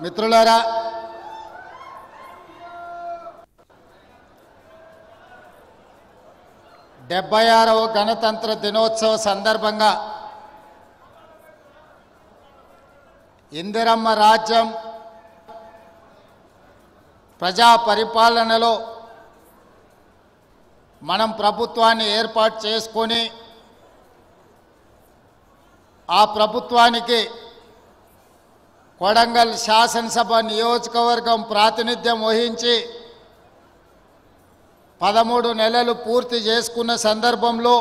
మిత్రులారా, డెబ్బై 76వ గణతంత్ర దినోత్సవ సందర్భంగా ఇందిరమ్మ రాజ్యం ప్రజా పరిపాలనలో మనం ప్రభుత్వాన్ని ఏర్పాటు చేసుకొని ఆ ప్రభుత్వానికి కొడంగల్ శాసనసభ నియోజకవర్గం ప్రాతినిధ్యం వహించి 13 నెలలు పూర్తి చేసుకున్న సందర్భంలో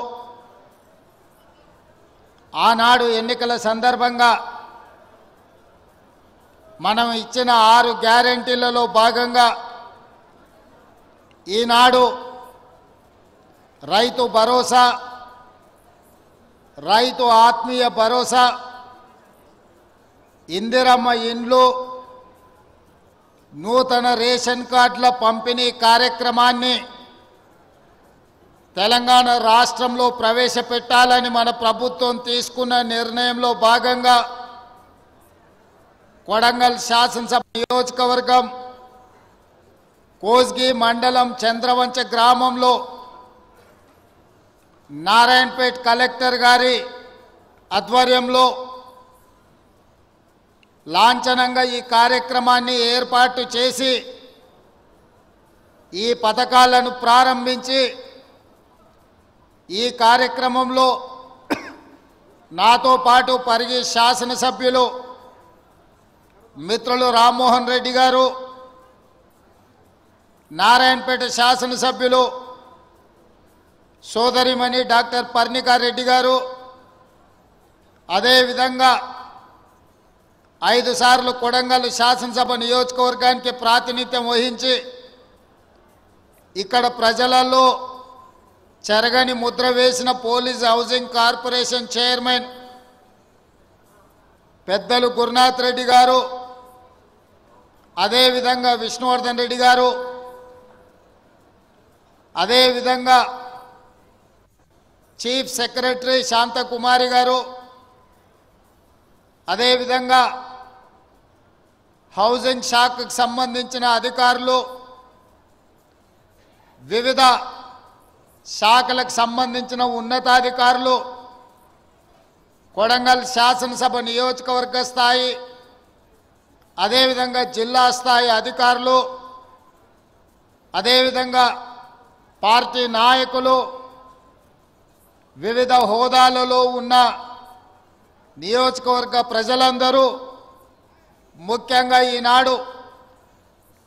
ఆనాడు ఎన్నికల సందర్భంగా మనం ఇచ్చిన 6 గ్యారెంటీలలో భాగంగా ఈనాడు రైతు భరోసా, రైతు ఆత్మీయ భరోసా, ఇందిరమ్మ ఇండ్లు, నూతన రేషన్ కార్డుల పంపిణీ కార్యక్రమాన్ని తెలంగాణ రాష్ట్రంలో ప్రవేశపెట్టాలని మన ప్రభుత్వం తీసుకున్న నిర్ణయంలో భాగంగా కొడంగల్ శాసనసభ నియోజకవర్గం కోస్గి మండలం చంద్రవంచ గ్రామంలో నారాయణపేట్ కలెక్టర్ గారి ఆధ్వర్యంలో లాంఛనంగా ఈ కార్యక్రమాన్ని ఏర్పాటు చేసి ఈ పథకాలను ప్రారంభించి ఈ కార్యక్రమంలో నాతో పాటు పరిగి శాసనసభ్యులు మిత్రులు రామ్మోహన్ రెడ్డి గారు, నారాయణపేట శాసనసభ్యులు సోదరిమణి డాక్టర్ పర్ణికా రెడ్డి గారు, అదేవిధంగా 5 సార్లు కొడంగల్ శాసనసభ నియోజకవర్గానికి ప్రాతినిధ్యం వహించి ఇక్కడ ప్రజలలో చెరగని ముద్ర వేసిన పోలీస్ హౌసింగ్ కార్పొరేషన్ చైర్మన్ పెద్దలు గురునాథ్ రెడ్డి గారు, అదేవిధంగా విష్ణువర్ధన్ రెడ్డి గారు, అదేవిధంగా చీఫ్ సెక్రటరీ శాంతకుమారి గారు, అదేవిధంగా హౌసింగ్ శాఖకు సంబంధించిన అధికారులు, వివిధ శాఖలకు సంబంధించిన ఉన్నతాధికారులు, కొడంగల్ శాసనసభ నియోజకవర్గ స్థాయి, అదేవిధంగా జిల్లా స్థాయి అధికారులు, అదేవిధంగా పార్టీ నాయకులు, వివిధ హోదాలలో ఉన్న నియోజకవర్గ ప్రజలందరూ, ముఖ్యంగా ఈనాడు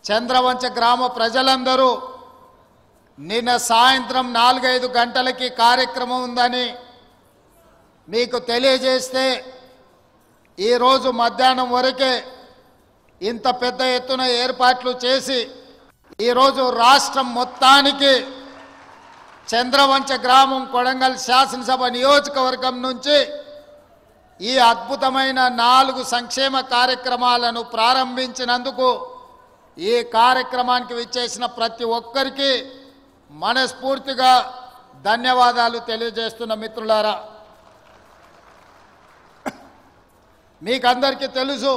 చంద్రవంచ గ్రామ ప్రజలందరూ నిన్న సాయంత్రం 4-5 గంటలకి కార్యక్రమం ఉందని మీకు తెలియజేస్తే ఈరోజు మధ్యాహ్నం వరకే ఇంత పెద్ద ఎత్తున ఏర్పాట్లు చేసి ఈరోజు రాష్ట్రం మొత్తానికి చంద్రవంచ గ్రామం కొడంగల్ శాసనసభ నియోజకవర్గం నుంచి ఈ అద్భుతమైన 4 సంక్షేమ కార్యక్రమాలను ప్రారంభించినందుకు ఈ కార్యక్రమానికి విచ్చేసిన ప్రతి ఒక్కరికి మనస్ఫూర్తిగా ధన్యవాదాలు తెలియజేస్తున్న మిత్రులారా, మీకందరికీ తెలుసు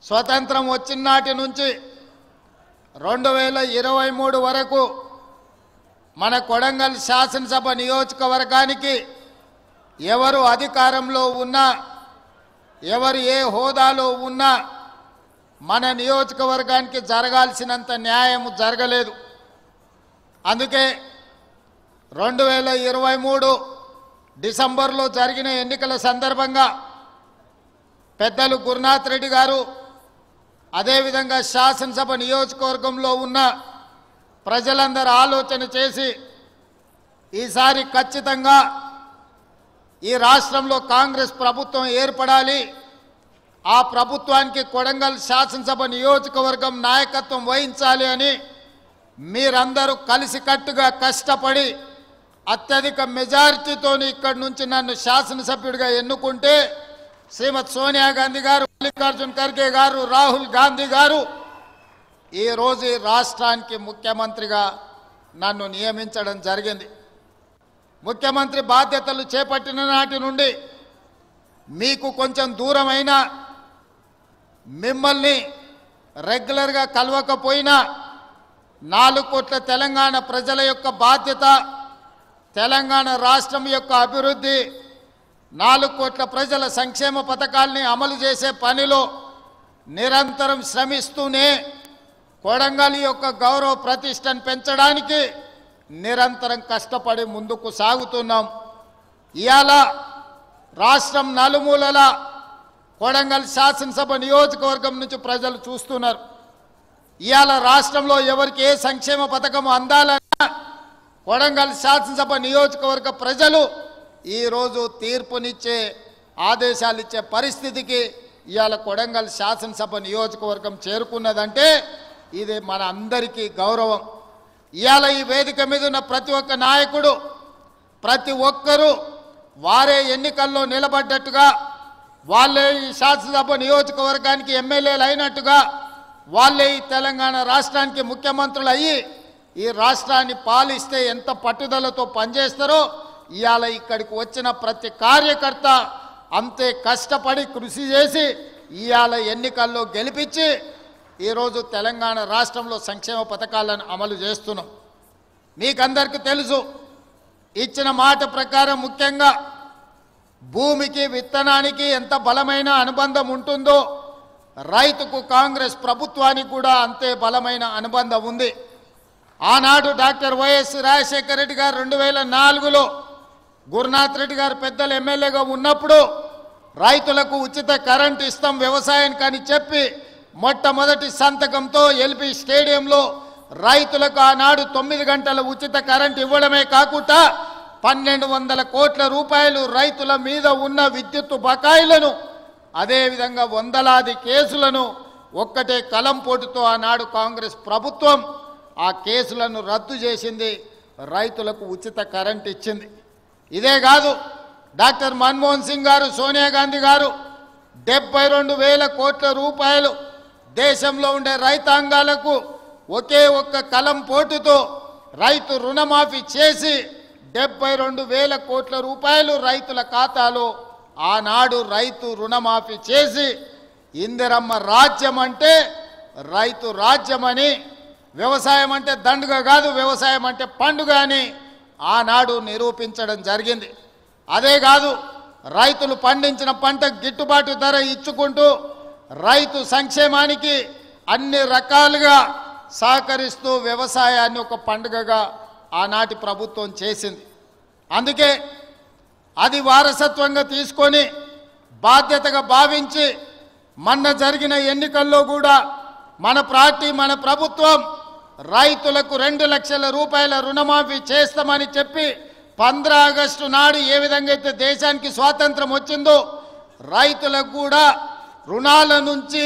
స్వతంత్రం వచ్చిన నాటి నుంచి 2023 వరకు మన కొడంగల్ శాసనసభ నియోజకవర్గానికి ఎవరు అధికారంలో ఉన్నా, ఎవరు ఏ హోదాలో ఉన్నా మన నియోజకవర్గానికి జరగాల్సినంత న్యాయం జరగలేదు. అందుకే 2023 డిసెంబర్లో జరిగిన ఎన్నికల సందర్భంగా పెద్దలు గురునాథ్ రెడ్డి గారు, అదేవిధంగా శాసనసభ నియోజకవర్గంలో ఉన్న ప్రజలందరూ ఆలోచన చేసి ఈసారి ఖచ్చితంగా ఈ రాష్ట్రంలో కాంగ్రెస్ ప్రభుత్వం ఏర్పడాలి, ఆ ప్రభుత్వానికి కొడంగల్ శాసనసభ నియోజకవర్గం నాయకత్వం వహించాలి అని మీరందరూ కలిసికట్టుగా కష్టపడి అత్యధిక మెజారిటీతో ఇక్కడి నుంచి నన్ను శాసనసభ్యుడిగా ఎన్నుకుంటే శ్రీమతి సోనియా గాంధీ గారు, మల్లికార్జున్ ఖర్గే గారు, రాహుల్ గాంధీ గారు ఈరోజు ఈ రాష్ట్రానికి ముఖ్యమంత్రిగా నన్ను నియమించడం జరిగింది. ముఖ్యమంత్రి బాధ్యతలు చేపట్టిన నాటి నుండి మీకు కొంచెం దూరమైన మిమ్మల్ని రెగ్యులర్గా కలవకపోయినా 4 కోట్ల తెలంగాణ ప్రజల యొక్క బాధ్యత, తెలంగాణ రాష్ట్రం యొక్క అభివృద్ధి, 4 కోట్ల ప్రజల సంక్షేమ పథకాల్ని అమలు చేసే పనిలో నిరంతరం శ్రమిస్తూనే కొడంగల్ యొక్క గౌరవ ప్రతిష్టను పెంచడానికి నిరంతరం కష్టపడి ముందుకు సాగుతున్నాం. ఇవాళ రాష్ట్రం నలుమూలల కొడంగల్ శాసనసభ నియోజకవర్గం నుంచి ప్రజలు చూస్తున్నారు. ఇవాళ రాష్ట్రంలో ఎవరికి ఏ సంక్షేమ పథకం అందాలన్నా కొడంగల్ శాసనసభ నియోజకవర్గ ప్రజలు ఈరోజు తీర్పునిచ్చే ఆదేశాలు ఇచ్చే పరిస్థితికి ఇవాళ కొడంగల్ శాసనసభ నియోజకవర్గం చేరుకున్నదంటే ఇది మన అందరికీ గౌరవం. ఇవాళ ఈ వేదిక మీద ఉన్న ప్రతి ఒక్క నాయకుడు, ప్రతి ఒక్కరూ వారే ఎన్నికల్లో నిలబడ్డట్టుగా, వాళ్ళే ఈ శాసనసభ నియోజకవర్గానికి ఎమ్మెల్యేలు అయినట్టుగా, వాళ్ళే ఈ తెలంగాణ రాష్ట్రానికి ముఖ్యమంత్రులు అయ్యి ఈ రాష్ట్రాన్ని పాలిస్తే ఎంత పట్టుదలతో పనిచేస్తారో ఇవాళ ఇక్కడికి వచ్చిన ప్రతి కార్యకర్త అంతే కష్టపడి కృషి చేసి ఇవాళ ఎన్నికల్లో గెలిపించి ఈరోజు తెలంగాణ రాష్ట్రంలో సంక్షేమ పథకాలను అమలు చేస్తున్నాం. మీకందరికీ తెలుసు, ఇచ్చిన మాట ప్రకారం ముఖ్యంగా భూమికి విత్తనానికి ఎంత బలమైన అనుబంధం ఉంటుందో రైతుకు కాంగ్రెస్ ప్రభుత్వానికి కూడా అంతే బలమైన అనుబంధం ఉంది. ఆనాడు డాక్టర్ వైఎస్ రాజశేఖర రెడ్డి గారు 2004లో గురునాథ్ రెడ్డి గారు పెద్దలు ఎమ్మెల్యేగా ఉన్నప్పుడు రైతులకు ఉచిత కరెంటు ఇస్తాం వ్యవసాయానికి అని చెప్పి మొట్టమొదటి సంతకంతో ఎల్బీ స్టేడియంలో రైతులకు ఆనాడు 9 గంటల ఉచిత కరెంటు ఇవ్వడమే కాకుండా 1200 కోట్ల రూపాయలు రైతుల మీద ఉన్న విద్యుత్తు బకాయిలను, అదేవిధంగా వందలాది కేసులను ఒక్కటే కలంపోటుతో ఆనాడు కాంగ్రెస్ ప్రభుత్వం ఆ కేసులను రద్దు చేసింది, రైతులకు ఉచిత కరెంటు ఇచ్చింది. ఇదే కాదు, డాక్టర్ మన్మోహన్ సింగ్ గారు, సోనియా గాంధీ గారు 72,000 కోట్ల రూపాయలు దేశంలో ఉండే రైతాంగాలకు ఒకే ఒక్క కలంపోటుతో రైతు రుణమాఫీ చేసి 72,000 కోట్ల రూపాయలు రైతుల ఖాతాలో ఆనాడు రైతు రుణమాఫీ చేసి ఇందిరమ్మ రాజ్యం అంటే రైతు రాజ్యమని, వ్యవసాయం అంటే దండుగ కాదు, వ్యవసాయం అంటే పండుగ అని ఆనాడు నిరూపించడం జరిగింది. అదే కాదు, రైతులు పండించిన పంటకు గిట్టుబాటు ధర ఇచ్చుకుంటూ రైతు సంక్షేమానికి అన్ని రకాలుగా సహకరిస్తూ వ్యవసాయాన్ని ఒక పండుగగా ఆనాటి ప్రభుత్వం చేసింది. అందుకే అది వారసత్వంగా తీసుకొని బాధ్యతగా భావించి మొన్న జరిగిన ఎన్నికల్లో కూడా మన పార్టీ, మన ప్రభుత్వం రైతులకు 2 లక్షల రూపాయల రుణమాఫీ చేస్తామని చెప్పి 15 ఆగస్టు నాడు ఏ విధంగా అయితే దేశానికి స్వాతంత్రం వచ్చిందో రైతులకు కూడా రుణాల నుంచి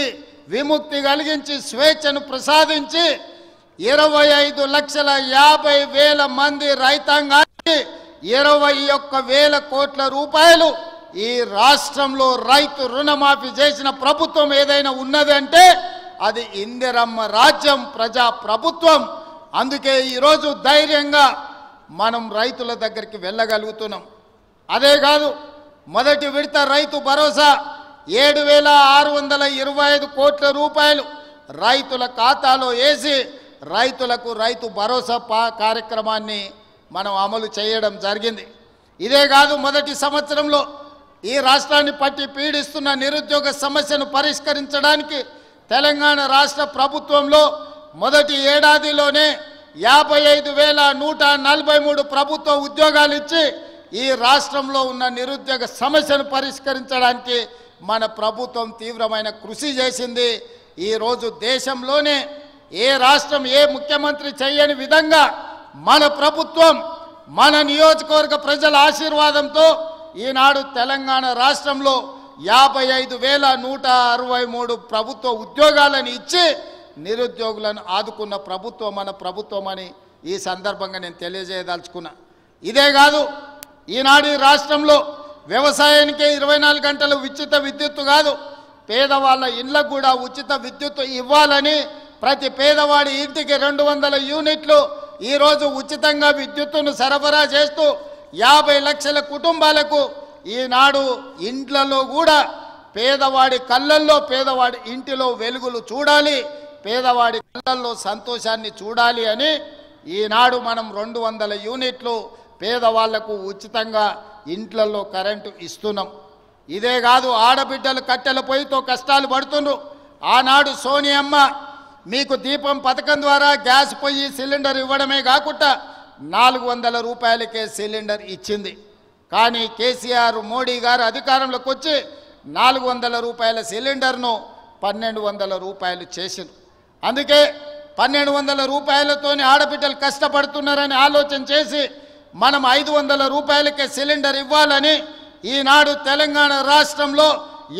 విముక్తి కలిగించి స్వేచ్ఛను ప్రసాదించి 25,50,000 మంది రైతాంగానికి 21,000 కోట్ల రూపాయలు ఈ రాష్ట్రంలో రైతు రుణమాఫీ చేసిన ప్రభుత్వం ఏదైనా ఉన్నదంటే అది ఇందిరమ్మ రాజ్యం, ప్రజా ప్రభుత్వం. అందుకే ఈరోజు ధైర్యంగా మనం రైతుల దగ్గరికి వెళ్ళగలుగుతున్నాం. అదే కాదు, మొదటి విడత రైతు భరోసా 7,625 కోట్ల రూపాయలు రైతుల ఖాతాలో వేసి రైతులకు రైతు భరోసా కార్యక్రమాన్ని మనం అమలు చేయడం జరిగింది. ఇదే కాదు, మొదటి సంవత్సరంలో ఈ రాష్ట్రాన్ని పట్టి పీడిస్తున్న నిరుద్యోగ సమస్యను పరిష్కరించడానికి తెలంగాణ రాష్ట్ర ప్రభుత్వంలో మొదటి ఏడాదిలోనే 55,143 ప్రభుత్వ ఉద్యోగాలు ఇచ్చి ఈ రాష్ట్రంలో ఉన్న నిరుద్యోగ సమస్యను పరిష్కరించడానికి మన ప్రభుత్వం తీవ్రమైన కృషి చేసింది. ఈరోజు దేశంలోనే ఏ రాష్ట్రం, ఏ ముఖ్యమంత్రి చేయని విధంగా మన ప్రభుత్వం, మన నియోజకవర్గ ప్రజల ఆశీర్వాదంతో ఈనాడు తెలంగాణ రాష్ట్రంలో 55,163 ప్రభుత్వ ఉద్యోగాలను ఇచ్చి నిరుద్యోగులను ఆదుకున్న ప్రభుత్వం మన ప్రభుత్వం అని ఈ సందర్భంగా నేను తెలియజేయదలుచుకున్నా. ఇదే కాదు, ఈనాడు ఈ రాష్ట్రంలో వ్యవసాయానికే 24 గంటలు ఉచిత విద్యుత్తు కాదు, పేదవాళ్ళ ఇళ్లకు కూడా ఉచిత విద్యుత్తు ఇవ్వాలని ప్రతి పేదవాడి ఇంటికి 200 యూనిట్లు ఈరోజు ఉచితంగా విద్యుత్తును సరఫరా చేస్తూ 50 లక్షల కుటుంబాలకు ఈనాడు ఇండ్లలో కూడా పేదవాడి కళ్ళల్లో, పేదవాడి ఇంటిలో వెలుగులు చూడాలి, పేదవాడి కళ్ళల్లో సంతోషాన్ని చూడాలి అని ఈనాడు మనం 200 యూనిట్లు పేదవాళ్లకు ఉచితంగా ఇంట్లలో కరెంటు ఇస్తున్నాం. ఇదే కాదు, ఆడబిడ్డలు కట్టెల పొయ్యితో కష్టాలు పడుతున్నారు. ఆనాడు సోనియమ్మ మీకు దీపం పథకం ద్వారా గ్యాస్ పొయ్యి సిలిండర్ ఇవ్వడమే కాకుండా 400 రూపాయలకే సిలిండర్ ఇచ్చింది. కానీ కేసీఆర్ మోడీ గారు అధికారంలోకి వచ్చి 400 రూపాయల సిలిండర్ను 1200 రూపాయలు చేసింది. అందుకే 1200 రూపాయలతోనే ఆడబిడ్డలు కష్టపడుతున్నారని ఆలోచన చేసి మనం 500 రూపాయలకే సిలిండర్ ఇవ్వాలని ఈనాడు తెలంగాణ రాష్ట్రంలో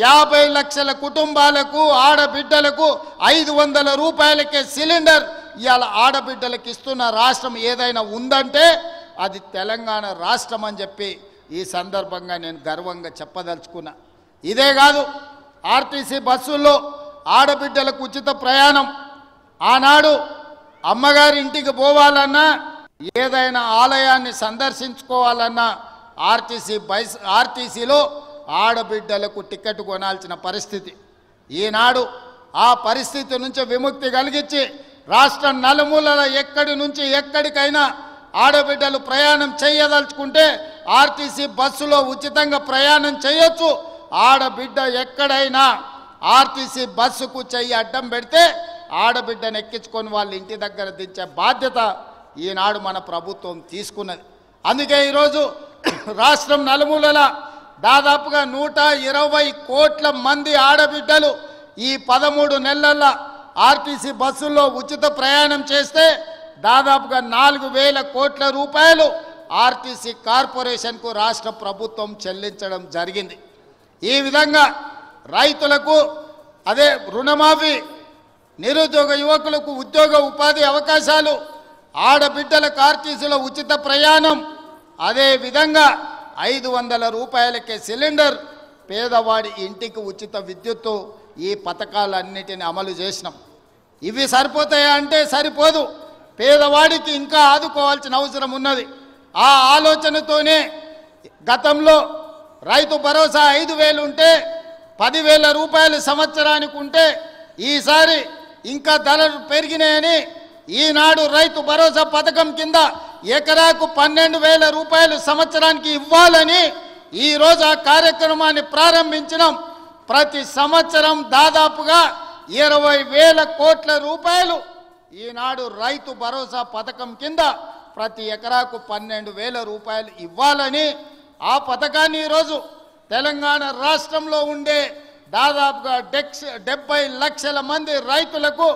50 లక్షల కుటుంబాలకు ఆడబిడ్డలకు 500 రూపాయలకే సిలిండర్ ఇవాళ ఆడబిడ్డలకు ఇస్తున్న రాష్ట్రం ఏదైనా ఉందంటే అది తెలంగాణ రాష్ట్రం అని చెప్పి ఈ సందర్భంగా నేను గర్వంగా చెప్పదలుచుకున్నా. ఇదే కాదు, ఆర్టీసీ బస్సుల్లో ఆడబిడ్డలకు ఉచిత ప్రయాణం. ఆనాడు అమ్మగారి ఇంటికి పోవాలన్నా, ఏదైనా ఆలయాన్ని సందర్శించుకోవాలన్నా ఆర్టీసీలో ఆడబిడ్డలకు టికెట్ కొనాల్సిన పరిస్థితి. ఈనాడు ఆ పరిస్థితి నుంచి విముక్తి కలిగించి రాష్ట్రం నలుమూలల ఎక్కడి నుంచి ఎక్కడికైనా ఆడబిడ్డలు ప్రయాణం చేయదలుచుకుంటే ఆర్టీసీ బస్సులో ఉచితంగా ప్రయాణం చేయొచ్చు. ఆడబిడ్డ ఎక్కడైనా ఆర్టీసీ బస్సుకు చెయ్యి అడ్డం పెడితే ఆడబిడ్డను ఎక్కించుకొని వాళ్ళ ఇంటి దగ్గర దించే బాధ్యత ఈనాడు మన ప్రభుత్వం తీసుకున్నది. అందుకే ఈరోజు రాష్ట్రం నలుమూలల దాదాపుగా 120 కోట్ల మంది ఆడబిడ్డలు ఈ 13 నెలల ఆర్టీసీ బస్సుల్లో ఉచిత ప్రయాణం చేస్తే దాదాపుగా 4000 కోట్ల రూపాయలు ఆర్టీసీ కార్పొరేషన్కు రాష్ట్ర ప్రభుత్వం చెల్లించడం జరిగింది. ఈ విధంగా రైతులకు అదే రుణమాఫీ, నిరుద్యోగ యువకులకు ఉద్యోగ ఉపాధి అవకాశాలు, ఆడబిడ్డలకు ఆర్టీసీలో ఉచిత ప్రయాణం, అదే విధంగా 500 రూపాయలకే సిలిండర్, పేదవాడి ఇంటికి ఉచిత విద్యుత్తు, ఈ పథకాలన్నిటిని అమలు చేసినాం. ఇవి సరిపోతాయా అంటే సరిపోదు, పేదవాడికి ఇంకా ఆదుకోవాల్సిన అవసరం ఉన్నది. ఆ ఆలోచనతోనే గతంలో రైతు భరోసా 5,000 ఉంటే 10,000 రూపాయలు సంవత్సరానికి ఉంటే ఈసారి ఇంకా ధరలు పెరిగినాయని ఈనాడు రైతు భరోసా పథకం కింద ఎకరాకు 12,000 రూపాయలు సంవత్సరానికి ఇవ్వాలని ఈరోజు ఆ కార్యక్రమాన్ని ప్రారంభించినాం. ప్రతి సంవత్సరం దాదాపుగా 20,000 కోట్ల రూపాయలు ఈనాడు రైతు భరోసా పథకం కింద ప్రతి ఎకరాకు 12,000 రూపాయలు ఇవ్వాలని ఆ పథకాన్ని ఈరోజు తెలంగాణ రాష్ట్రంలో ఉండే దాదాపుగా 70 లక్షల మంది రైతులకు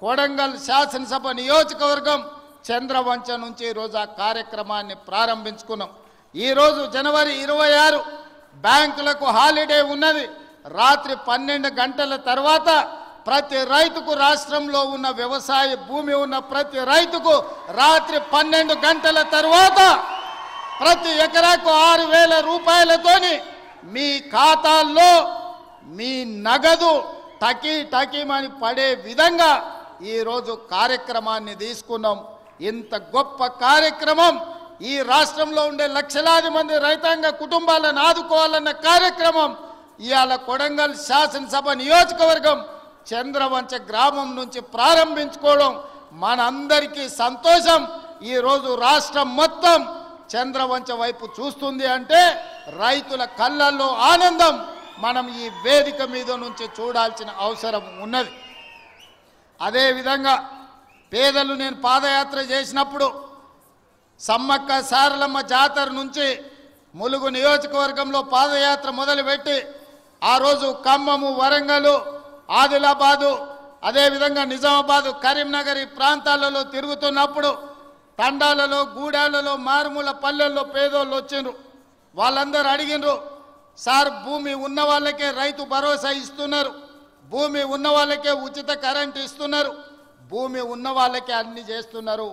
కొడంగల్ శాసనసభ నియోజకవర్గం చంద్రవంచ నుంచి ఈరోజు ఆ కార్యక్రమాన్ని ప్రారంభించుకున్నాం. ఈరోజు జనవరి 26 బ్యాంకులకు హాలిడే ఉన్నది. రాత్రి 12 గంటల తర్వాత ప్రతి రైతుకు, రాష్ట్రంలో ఉన్న వ్యవసాయ భూమి ఉన్న ప్రతి రైతుకు రాత్రి 12 గంటల తర్వాత ప్రతి ఎకరాకు 6,000 రూపాయలతోని మీ ఖాతాల్లో మీ నగదు టకీమని పడే విధంగా ఈరోజు కార్యక్రమాన్ని తీసుకున్నాం. ఇంత గొప్ప కార్యక్రమం, ఈ రాష్ట్రంలో ఉండే లక్షలాది మంది రైతాంగ కుటుంబాలను ఆదుకోవాలన్న కార్యక్రమం ఇవాళ కొడంగల్ శాసనసభ నియోజకవర్గం చంద్రవంచ గ్రామం నుంచి ప్రారంభించుకోవడం మనందరికీ సంతోషం. ఈరోజు రాష్ట్రం మొత్తం చంద్రవంచ వైపు చూస్తుంది అంటే రైతుల కళ్ళల్లో ఆనందం మనం ఈ వేదిక మీద నుంచి చూడాల్సిన అవసరం ఉన్నది. అదేవిధంగా పేదలు, నేను పాదయాత్ర చేసినప్పుడు సమ్మక్క సారలమ్మ జాతర నుంచి ములుగు నియోజకవర్గంలో పాదయాత్ర మొదలుపెట్టి ఆ రోజు ఖమ్మము, వరంగల్, ఆదిలాబాదు, అదేవిధంగా నిజామాబాదు, కరీంనగర్ ఈ ప్రాంతాలలో తిరుగుతున్నప్పుడు తండాలలో, గూడాలలో, మారుమూల పల్లెల్లో పేదోళ్ళు వచ్చిండ్రు. వాళ్ళందరూ అడిగినరు, సార్ భూమి ఉన్న వాళ్ళకే రైతు భరోసా ఇస్తున్నారు, భూమి ఉన్న వాళ్ళకే ఉచిత కరెంట్ ఇస్తున్నారు, భూమి ఉన్న వాళ్ళకే అన్ని చేస్తున్నారు,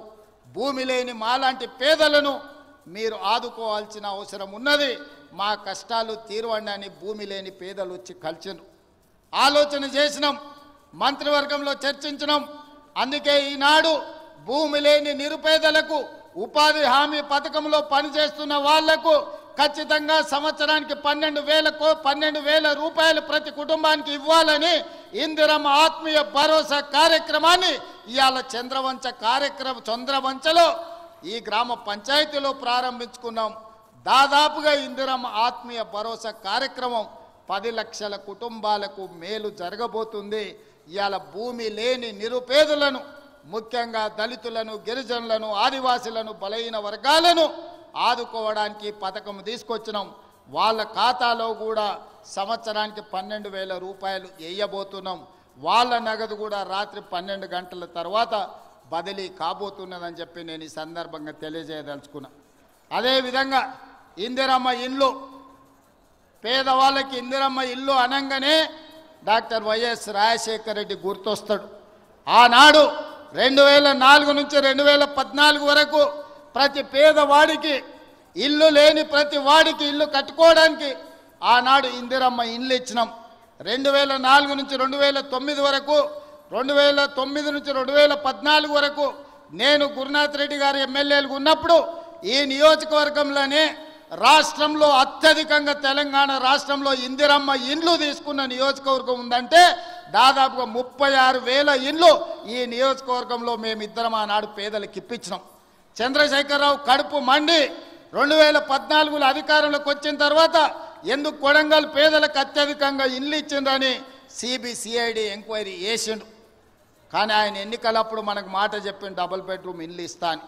భూమి లేని మాలాంటి పేదలను మీరు ఆదుకోవాల్సిన అవసరం ఉన్నది, మా కష్టాలు తీరవండి అని భూమి లేని పేదలు వచ్చి కలిసినారు. ఆలోచన చేసినాం, మంత్రివర్గంలో చర్చించినాం. అందుకే ఈనాడు భూమి లేని నిరుపేదలకు, ఉపాధి హామీ పథకంలో పనిచేస్తున్న వాళ్లకు ఖచ్చితంగా సంవత్సరానికి 12,000 రూపాయలు ప్రతి కుటుంబానికి ఇవ్వాలని ఇందిరమ్మ ఆత్మీయ భరోసా కార్యక్రమాన్ని ఇవాళ చంద్రవంచలో ఈ గ్రామ పంచాయతీలో ప్రారంభించుకున్నాం. దాదాపుగా ఇందిరమ్మ ఆత్మీయ భరోసా కార్యక్రమం 10 లక్షల కుటుంబాలకు మేలు జరగబోతుంది. ఇవాళ భూమి లేని నిరుపేదలను, ముఖ్యంగా దళితులను, గిరిజనులను, ఆదివాసీలను, బలహీన వర్గాలను ఆదుకోవడానికి పథకం తీసుకొచ్చినాం. వాళ్ళ ఖాతాలో కూడా సంవత్సరానికి 12,000 రూపాయలు వేయబోతున్నాం. వాళ్ళ నగదు కూడా రాత్రి 12 గంటల తర్వాత బదిలీ కాబోతున్నదని చెప్పి నేను ఈ సందర్భంగా తెలియజేయదలుచుకున్నా. అదేవిధంగా ఇందిరమ్మ ఇల్లు, పేదవాళ్ళకి ఇందిరమ్మ ఇల్లు అనగానే డాక్టర్ వైఎస్ రాజశేఖర రెడ్డి గుర్తొస్తాడు. ఆనాడు 2004 నుంచి 2014 వరకు ప్రతి పేదవాడికి ఇల్లు లేని ప్రతి వాడికి ఇల్లు కట్టుకోవడానికి ఆనాడు ఇందిరమ్మ ఇల్లు ఇచ్చినాం. 2004 నుంచి 2009 వరకు, 2009 నుంచి 2014 వరకు నేను గురునాథ్ రెడ్డి గారి ఎమ్మెల్యేలుగా ఉన్నప్పుడు ఈ నియోజకవర్గంలోనే రాష్ట్రంలో అత్యధికంగా తెలంగాణ రాష్ట్రంలో ఇందిరమ్మ ఇండ్లు తీసుకున్న నియోజకవర్గం ఉందంటే దాదాపుగా 36,000 ఇండ్లు ఈ నియోజకవర్గంలో మేమిద్దరం ఆనాడు పేదలకు ఇప్పించినాం. చంద్రశేఖరరావు కడుపు మండి 2014లో అధికారంలోకి వచ్చిన తర్వాత ఎందుకు కొడంగల్ పేదలకు అత్యధికంగా ఇండ్లు ఇచ్చిందని సిబిసిఐడి ఎంక్వైరీ చేసిండు. కానీ ఆయన ఎన్నికలప్పుడు మనకు మాట చెప్పిండు డబుల్ బెడ్రూమ్ ఇండ్లు ఇస్తా అని.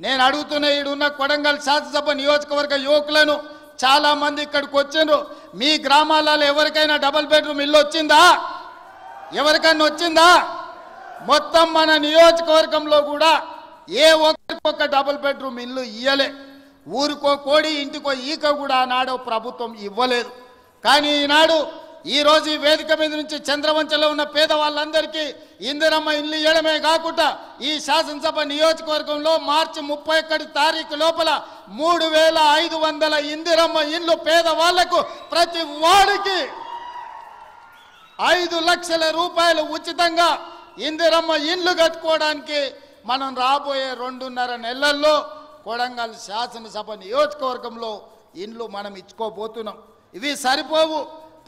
నేను అడుగుతున్న ఈడున్న కొడంగల్ శాసనసభ నియోజకవర్గ యువకులను చాలామంది ఇక్కడికి వచ్చిండ్రు. మీ గ్రామాలలో ఎవరికైనా డబుల్ బెడ్రూమ్ ఇల్లు వచ్చిందా? ఎవరికైనా వచ్చిందా? మొత్తం మన నియోజకవర్గంలో కూడా ఏ ఒక్కరికొక్క డబుల్ బెడ్రూమ్ ఇల్లు ఇయ్యలే. ఊరికో కోడి ఇంటికో ఈక కూడా ఆనాడు ప్రభుత్వం ఇవ్వలేదు. కానీ ఈనాడు ఈరోజు ఈ వేదిక మీద నుంచి చంద్రవంచలో ఉన్న పేదవాళ్ళందరికీ ఇందిరమ్మ ఇల్లు ఇవ్వడమే కాకుండా ఈ శాసనసభ నియోజకవర్గంలో మార్చి 31 తారీఖు లోపల 3,500 ఇందిరమ్మ ఇల్లు పేదవాళ్లకు ప్రతి వాడికి 5 లక్షల రూపాయలు ఉచితంగా ఇందిరమ్మ ఇల్లు కట్టుకోవడానికి మనం రాబోయే 2.5 నెలల్లో కొడంగల్ శాసనసభ నియోజకవర్గంలో ఇండ్లు మనం ఇచ్చుకోబోతున్నాం. ఇవి సరిపోవు.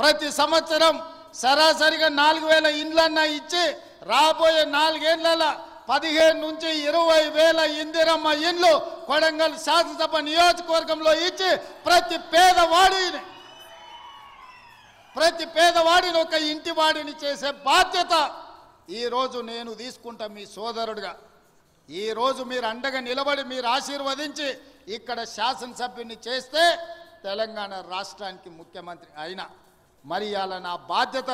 ప్రతి సంవత్సరం సరాసరిగా 4,000 ఇండ్లన్నా ఇచ్చి రాబోయే 4 ఏళ్లలో 15 నుంచి 20,000 ఇందిరమ్మ ఇండ్లు కొడంగల్ శాసనసభ నియోజకవర్గంలో ఇచ్చి ప్రతి పేదవాడిని ఒక ఇంటి వాడిని చేసే బాధ్యత ఈరోజు నేను తీసుకుంటా మీ సోదరుడిగా. ఈరోజు మీరు అండగా నిలబడి మీరు ఆశీర్వదించి ఇక్కడ శాసనసభ్యుని చేస్తే తెలంగాణ రాష్ట్రానికి ముఖ్యమంత్రి అయినా మరి అలా నా బాధ్యత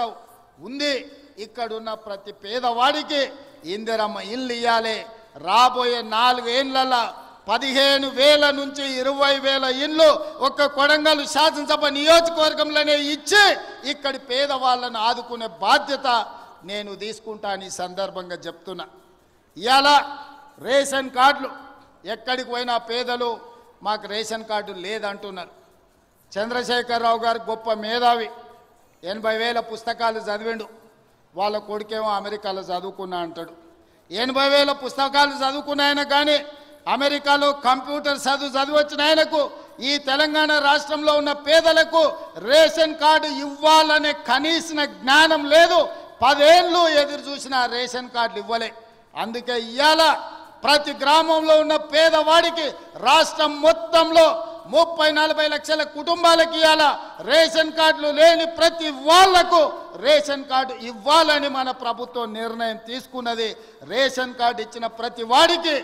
ఉంది. ఇక్కడున్న ప్రతి పేదవాడికి ఇందిరమ్మ ఇల్లు ఇవ్వాలి. రాబోయే 4 ఏళ్లలో 15,000 నుంచి 20,000 ఇండ్లు ఒక్క కొడంగల్ శాసనసభ నియోజకవర్గంలోనే ఇచ్చి ఇక్కడి పేదవాళ్ళను ఆదుకునే బాధ్యత నేను తీసుకుంటాను. ఈ సందర్భంగా చెప్తున్నా. ఇవాళ రేషన్ కార్డులు ఎక్కడికి పోయినా పేదలు మాకు రేషన్ కార్డు లేదంటున్నారు. చంద్రశేఖరరావు గారు గొప్ప మేధావి, 80,000 పుస్తకాలు చదివిండు. వాళ్ళ కొడుకేమో అమెరికాలో చదువుకున్నా అంటాడు. 80,000 పుస్తకాలు చదువుకున్న ఆయన కానీ అమెరికాలో కంప్యూటర్ చదివొచ్చిన ఆయనకు ఈ తెలంగాణ రాష్ట్రంలో ఉన్న పేదలకు రేషన్ కార్డు ఇవ్వాలనే కనీస జ్ఞానం లేదు. 10 ఏళ్ళు ఎదురు చూసిన రేషన్ కార్డులు ఇవ్వలే. అందుకే ఇవాళ ప్రతి గ్రామంలో ఉన్న పేదవాడికి రాష్ట్రం మొత్తంలో 30-40 లక్షల కుటుంబాలకి ఇవాళ రేషన్ కార్డులు లేని ప్రతి వాళ్లకు రేషన్ కార్డు ఇవ్వాలని మన ప్రభుత్వం నిర్ణయం తీసుకున్నది. రేషన్ కార్డు ఇచ్చిన ప్రతి వాడికి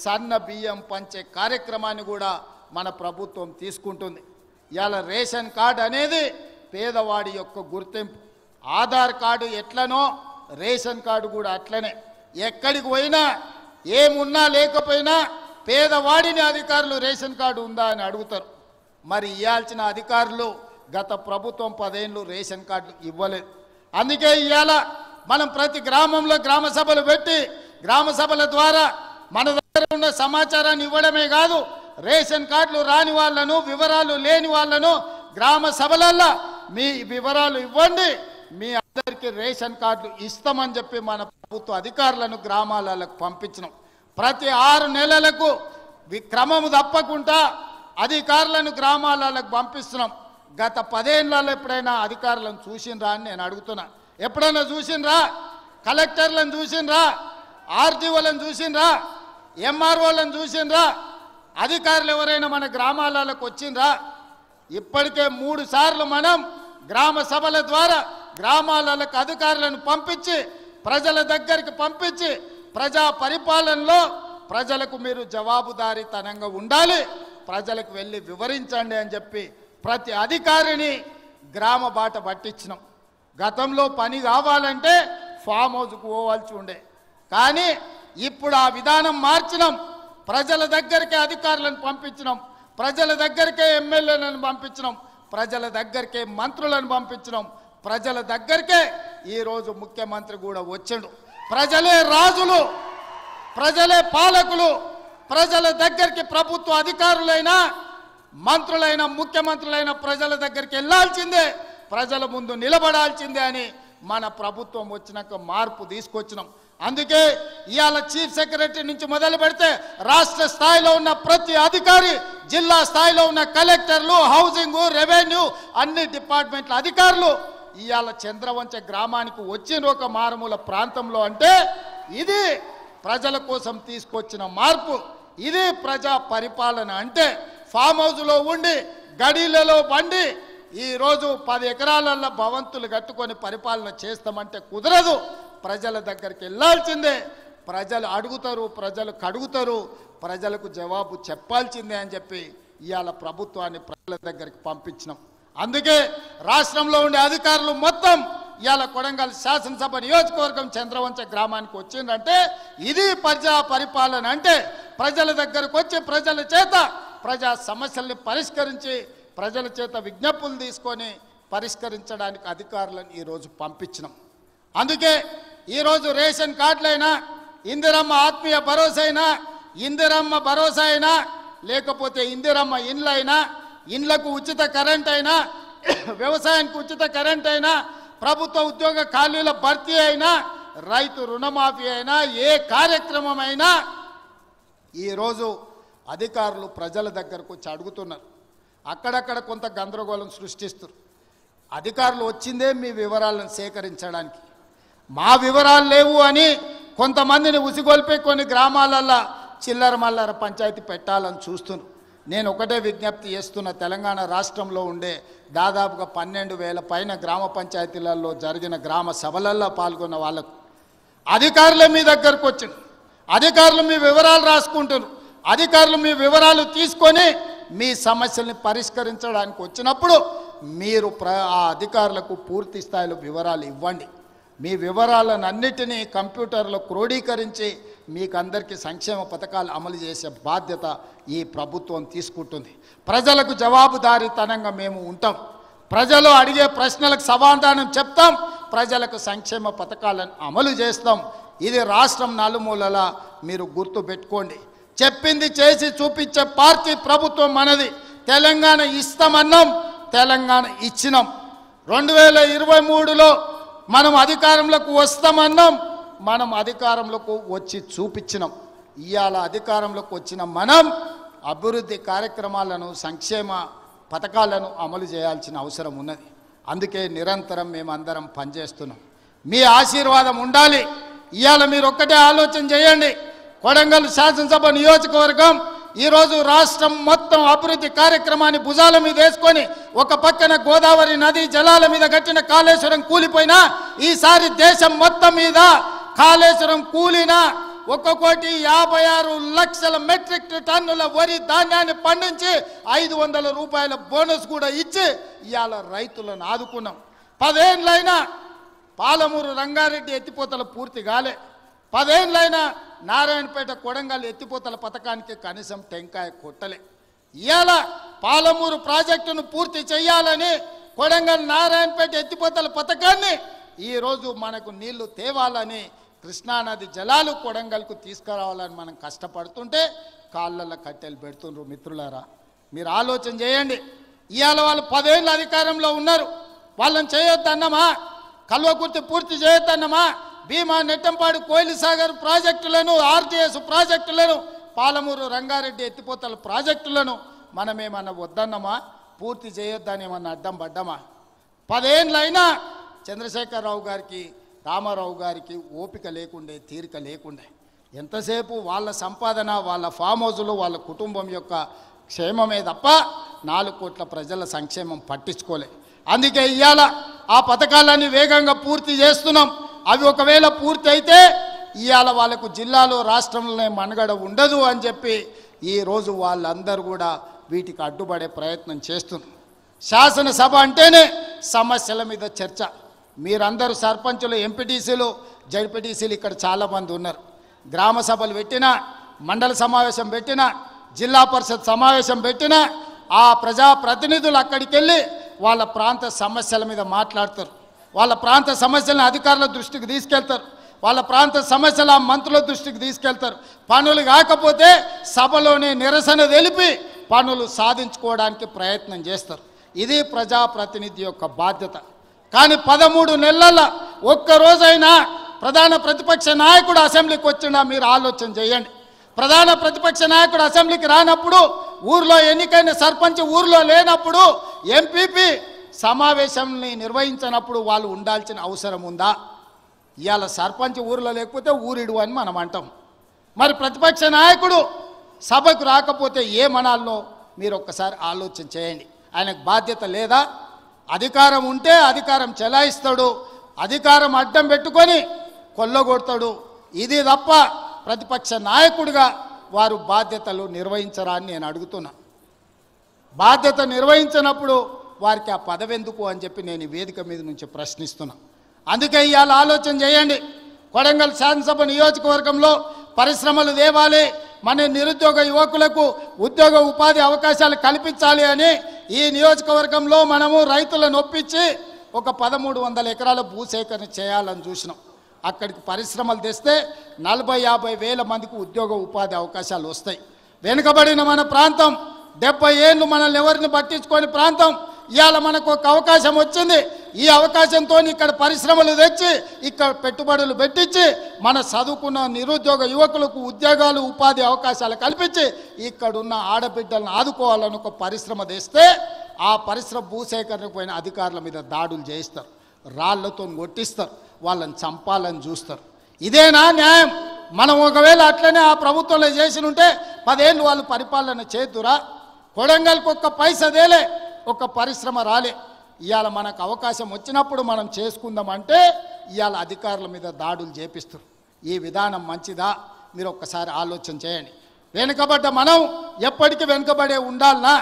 సన్న బియ్యం పంచే కార్యక్రమాన్ని కూడా మన ప్రభుత్వం తీసుకుంటుంది. ఇవాళ రేషన్ కార్డు అనేది పేదవాడి యొక్క గుర్తింపు. ఆధార్ కార్డు ఎట్లనో రేషన్ కార్డు కూడా అట్లనే. ఎక్కడికి పోయినా ఏమున్నా లేకపోయినా పేదవాడిని అధికారులు రేషన్ కార్డు ఉందా అని అడుగుతారు. మరి ఇవ్వాల్సిన అధికారులు గత ప్రభుత్వం 10 ఏళ్ళు రేషన్ కార్డులు ఇవ్వలేదు. అందుకే ఇవాళ మనం ప్రతి గ్రామంలో గ్రామ సభలు పెట్టి గ్రామ సభల ద్వారా మన దగ్గర ఉన్న సమాచారాన్ని ఇవ్వడమే కాదు, రేషన్ కార్డులు రాని వాళ్ళను, వివరాలు లేని వాళ్ళను గ్రామ సభలల్లో మీ వివరాలు ఇవ్వండి, మీ అందరికీ రేషన్ కార్డులు ఇస్తామని చెప్పి మన ప్రభుత్వ అధికారులను గ్రామాలకు పంపించినాం. ప్రతి 6 నెలలకు క్రమము తప్పకుండా అధికారులను గ్రామాలకు పంపిస్తున్నాం. గత 10 ఏళ్లలో ఎప్పుడైనా అధికారులను చూసినరా అని నేను అడుగుతున్నా. ఎప్పుడైనా చూసినరా? కలెక్టర్లను చూసినరా? ఆర్డీఓలను చూసినరా? ఎంఆర్ఓలను చూసినరా? అధికారులు ఎవరైనా మన గ్రామాలకు వచ్చినరా? ఇప్పటికే 3 సార్లు మనం గ్రామ సభల ద్వారా గ్రామాలకు అధికారులను పంపించి ప్రజల దగ్గరికి పంపించి ప్రజా పరిపాలనలో ప్రజలకు మీరు జవాబుదారీతనంగా ఉండాలి, ప్రజలకు వెళ్ళి వివరించండి అని చెప్పి ప్రతి అధికారిని గ్రామ బాట పట్టించినాం. గతంలో పని కావాలంటే ఫామ్ హౌస్కు పోవాల్సి ఉండే, కానీ ఇప్పుడు ఆ విధానం మార్చినాం. ప్రజల దగ్గరికి అధికారులను పంపించినాం, ప్రజల దగ్గరికే ఎమ్మెల్యేలను పంపించినాం, ప్రజల దగ్గరికే మంత్రులను పంపించినాం, ప్రజల దగ్గరికే ఈరోజు ముఖ్యమంత్రి కూడా వచ్చాడు. ప్రజలే రాజులు, ప్రజలే పాలకులు. ప్రజల దగ్గరికి ప్రభుత్వ అధికారులైనా మంత్రులైన ముఖ్యమంత్రులైన ప్రజల దగ్గరికి వెళ్ళాల్సిందే, ప్రజల ముందు నిలబడాల్సిందే అని మన ప్రభుత్వం వచ్చినాక మార్పు తీసుకొచ్చినాం. అందుకే ఇవాళ చీఫ్ సెక్రటరీ నుంచి మొదలు పెడితే రాష్ట్ర స్థాయిలో ఉన్న ప్రతి అధికారి, జిల్లా స్థాయిలో ఉన్న కలెక్టర్లు, హౌసింగ్, రెవెన్యూ అన్ని డిపార్ట్మెంట్ల అధికారులు ఇవాళ చంద్రవంచ గ్రామానికి వచ్చిన ఒక మారుమూల ప్రాంతంలో అంటే ఇది ప్రజల కోసం తీసుకొచ్చిన మార్పు, ఇది ప్రజా పరిపాలన. అంటే ఫామ్ హౌస్లో ఉండి గడీలలో బండి ఈరోజు 10 ఎకరాలలో భవంతులు కట్టుకొని పరిపాలన చేస్తామంటే కుదరదు. ప్రజల దగ్గరికి వెళ్ళాల్సిందే, ప్రజలు అడుగుతారు, ప్రజలు కడుగుతారు, ప్రజలకు జవాబు చెప్పాల్సిందే అని చెప్పి ఇవాళ ప్రభుత్వాన్ని ప్రజల దగ్గరికి పంపించినాం. అందుకే రాష్ట్రంలో ఉండే అధికారులు మొత్తం ఇవాళ కొడంగల్ శాసనసభ నియోజకవర్గం చంద్రవంచ గ్రామానికి వచ్చిందంటే ఇది ప్రజా పరిపాలన. అంటే ప్రజల దగ్గరకు వచ్చి ప్రజల చేత ప్రజా సమస్యల్ని పరిష్కరించి ప్రజల చేత విజ్ఞప్తులు తీసుకొని పరిష్కరించడానికి అధికారులను ఈరోజు పంపించినాం. అందుకే ఈరోజు రేషన్ కార్డులైనా, ఇందిరమ్మ ఆత్మీయ భరోసా అయినా, ఇందిరమ్మ భరోసా అయినా, లేకపోతే ఇందిరమ్మ ఇండ్లైనా, ఇండ్లకు ఉచిత కరెంట్ అయినా, వ్యవసాయానికి ఉచిత కరెంట్ అయినా, ప్రభుత్వ ఉద్యోగ ఖాళీల భర్తీ అయినా, రైతు రుణమాఫీ అయినా, ఏ కార్యక్రమం అయినా ఈరోజు అధికారులు ప్రజల దగ్గరకు వచ్చి అడుగుతున్నారు. అక్కడక్కడ కొంత గందరగోళం సృష్టిస్తారు. అధికారులు వచ్చిందే మీ వివరాలను సేకరించడానికి, మా వివరాలు లేవు అని కొంతమందిని ఉసిగొల్పి కొన్ని గ్రామాలల్లో చిల్లర మల్లర పంచాయతీ పెట్టాలని చూస్తున్నారు. నేను ఒకటే విజ్ఞప్తి చేస్తున్న, తెలంగాణ రాష్ట్రంలో ఉండే దాదాపుగా 12,000 పైన గ్రామ పంచాయతీలలో జరిగిన గ్రామ సభలలో పాల్గొన్న వాళ్ళకు అధికారులే మీ దగ్గరకు వచ్చింది. అధికారులు మీ వివరాలు రాసుకుంటున్నారు. అధికారులు మీ వివరాలు తీసుకొని మీ సమస్యల్ని పరిష్కరించడానికి వచ్చినప్పుడు మీరు ఆ అధికారులకు పూర్తి స్థాయిలో వివరాలు ఇవ్వండి. మీ వివరాలన్నిటినీ కంప్యూటర్లో క్రోడీకరించి మీకు అందరికీ సంక్షేమ పథకాలు అమలు చేసే బాధ్యత ఈ ప్రభుత్వం తీసుకుంటుంది. ప్రజలకు జవాబుదారీతనంగా మేము ఉంటాం. ప్రజలు అడిగే ప్రశ్నలకు సమాధానం చెప్తాం, ప్రజలకు సంక్షేమ పథకాలను అమలు చేస్తాం. ఇది రాష్ట్రం నలుమూలలా మీరు గుర్తు పెట్టుకోండి. చెప్పింది చేసి చూపించే పార్టీ ప్రభుత్వం మనది. తెలంగాణ ఇస్తామన్నాం, తెలంగాణ ఇచ్చినాం. 2023లో మనం అధికారంలోకి వస్తామన్నాం, మనం అధికారంలోకి వచ్చి చూపించినాం. ఇవాళ అధికారంలోకి వచ్చిన మనం అభివృద్ధి కార్యక్రమాలను, సంక్షేమ పథకాలను అమలు చేయాల్సిన అవసరం ఉన్నది. అందుకే నిరంతరం మేమందరం పనిచేస్తున్నాం. మీ ఆశీర్వాదం ఉండాలి. ఇవాళ మీరు ఒక్కటే ఆలోచన చేయండి. కొడంగల్ శాసనసభ నియోజకవర్గం ఈరోజు రాష్ట్రం మొత్తం అభివృద్ధి కార్యక్రమాన్ని భుజాల మీద వేసుకొని ఒక పక్కన గోదావరి నది జలాల మీద కట్టిన కాళేశ్వరం కూలిపోయినా ఈసారి దేశం మొత్తం మీద కాళేశ్వరం కూలినా 1,56,00,000 మెట్రిక్ టన్నుల వరి ధాన్యాన్ని పండించి 500 రూపాయల బోనస్ కూడా ఇచ్చి ఇవాళ రైతులను ఆదుకున్నాం. 10 ఏళ్ళైనా పాలమూరు రంగారెడ్డి ఎత్తిపోతల పూర్తి కాలే. 10 ఏళ్ళైనా నారాయణపేట కొడంగల్ ఎత్తిపోతల పథకానికి కనీసం టెంకాయ కొట్టలే. ఇవాళ పాలమూరు ప్రాజెక్టును పూర్తి చేయాలని కొడంగల్ నారాయణపేట ఎత్తిపోతల పథకాన్ని ఈరోజు మనకు నీళ్లు తేవాలని, కృష్ణానది జలాలు కొడంగల్కు తీసుకురావాలని మనం కష్టపడుతుంటే కాళ్ళల్లో కట్టెలు పెడుతుండ్రు. మిత్రులారా, మీరు ఆలోచన చేయండి. ఇవాళ వాళ్ళు 10 ఏళ్ళు అధికారంలో ఉన్నారు. వాళ్ళని చేయొద్దన్నమా? కల్వకుర్తి పూర్తి చేయొద్దన్నమా? భీమా, నెట్టంపాడు, కోయిల్ సాగర్ ప్రాజెక్టులను, ఆర్టీఎస్ ప్రాజెక్టులను, పాలమూరు రంగారెడ్డి ఎత్తిపోతల ప్రాజెక్టులను మనమేమన్నా వద్దన్నమా? పూర్తి చేయొద్దని ఏమన్నా అడ్డం పడ్డామా? 10 ఏళ్ళైనా చంద్రశేఖరరావు గారికి, రామారావు గారికి ఓపిక లేకుండే, తీరిక లేకుండే. ఎంతసేపు వాళ్ళ సంపాదన, వాళ్ళ ఫామ్ హౌజులు, వాళ్ళ కుటుంబం యొక్క క్షేమమే తప్ప 4 కోట్ల ప్రజల సంక్షేమం పట్టించుకోలే. అందుకే ఇవాళ ఆ పథకాలన్నీ వేగంగా పూర్తి చేస్తున్నాం. అవి ఒకవేళ పూర్తి అయితే ఇవాళ వాళ్ళకు జిల్లాలో, రాష్ట్రంలోనే మనుగడ ఉండదు అని చెప్పి ఈరోజు వాళ్ళందరూ కూడా వీటికి అడ్డుపడే ప్రయత్నం చేస్తున్నారు. శాసనసభ అంటేనే సమస్యల మీద చర్చ. మీరందరూ సర్పంచులు, ఎంపీటీసీలు, జడ్పీటీసీలు ఇక్కడ చాలామంది ఉన్నారు. గ్రామ సభలు పెట్టినా, మండల సమావేశం పెట్టినా, జిల్లా పరిషత్ సమావేశం పెట్టినా ఆ ప్రజాప్రతినిధులు అక్కడికి వెళ్ళి వాళ్ళ ప్రాంత సమస్యల మీద మాట్లాడతారు. వాళ్ళ ప్రాంత సమస్యలను అధికారుల దృష్టికి తీసుకెళ్తారు. వాళ్ళ ప్రాంత సమస్యల మంత్రుల దృష్టికి తీసుకెళ్తారు. పనులు కాకపోతే సభలోనే నిరసన తెలిపి పనులు సాధించుకోవడానికి ప్రయత్నం చేస్తారు. ఇది ప్రజాప్రతినిధి యొక్క బాధ్యత. కానీ 13 నెలల ఒక్కరోజైనా ప్రధాన ప్రతిపక్ష నాయకుడు అసెంబ్లీకి వచ్చినా మీరు ఆలోచన చేయండి. ప్రధాన ప్రతిపక్ష నాయకుడు అసెంబ్లీకి రానప్పుడు, ఊర్లో ఎన్నికైన సర్పంచ్ ఊర్లో లేనప్పుడు, ఎంపీపీ సమావేశాన్ని నిర్వహించినప్పుడు వాళ్ళు ఉండాల్సిన అవసరం ఉందా? ఇవాళ సర్పంచ్ ఊరిలో లేకపోతే ఊరిడు అని మనం అంటాం. మరి ప్రతిపక్ష నాయకుడు సభకు రాకపోతే ఏమనాలో మీరు ఒక్కసారి ఆలోచన చేయండి. ఆయనకు బాధ్యత లేదా? అధికారం ఉంటే అధికారం చెలాయిస్తాడు, అధికారం అడ్డం పెట్టుకొని కొల్లగొడతాడు. ఇది తప్ప ప్రతిపక్ష నాయకుడిగా వారు బాధ్యతలు నిర్వహించరా అని నేను అడుగుతున్నా. బాధ్యత నిర్వహించినప్పుడు వారికి ఆ పదవి ఎందుకు అని చెప్పి నేను ఈ వేదిక మీద నుంచి ప్రశ్నిస్తున్నా. అందుకే ఇవాళ ఆలోచన చేయండి. కొడంగల్ శాసనసభ నియోజకవర్గంలో పరిశ్రమలు తేవాలి, మన నిరుద్యోగ యువకులకు ఉద్యోగ ఉపాధి అవకాశాలు కల్పించాలి అని ఈ నియోజకవర్గంలో మనము రైతులను ఒప్పించి ఒక 1300 ఎకరాల భూసేకరణ చేయాలని చూసినాం. అక్కడికి పరిశ్రమలు తెస్తే 40-50 వేల మందికి ఉద్యోగ ఉపాధి అవకాశాలు వస్తాయి. వెనుకబడిన మన ప్రాంతం, 70 ఏళ్ళు మనల్ని ఎవరిని పట్టించుకోని ప్రాంతం, ఇవాళ మనకు ఒక అవకాశం వచ్చింది. ఈ అవకాశంతో ఇక్కడ పరిశ్రమలు తెచ్చి, ఇక్కడ పెట్టుబడులు పెట్టించి, మన చదువుకున్న నిరుద్యోగ యువకులకు ఉద్యోగాలు, ఉపాధి అవకాశాలు కల్పించి ఇక్కడున్న ఆడబిడ్డలను ఆదుకోవాలని ఒక పరిశ్రమ తెస్తే ఆ పరిశ్రమ భూసేకరణకు పోయిన అధికారుల మీద దాడులు చేయిస్తారు, రాళ్లతో కొట్టిస్తారు, వాళ్ళని చంపాలని చూస్తారు. ఇదేనా న్యాయం? మనం ఒకవేళ అట్లనే ఆ ప్రభుత్వంలో చేసి ఉంటే 10 ఏళ్ళు వాళ్ళు పరిపాలన చేతురా? కొడంగల్కి ఒక్క పైసా దేలే, ఒక పరిశ్రమ రాలే. ఇవాళ మనకు అవకాశం వచ్చినప్పుడు మనం చేసుకుందామంటే ఇవాళ అధికారుల మీద దాడులు చేపిస్తారు. ఈ విధానం మంచిదా? మీరు ఒక్కసారి ఆలోచన చేయండి. వెనుకబడ్డ మనం ఎప్పటికీ వెనుకబడే ఉండాలనా?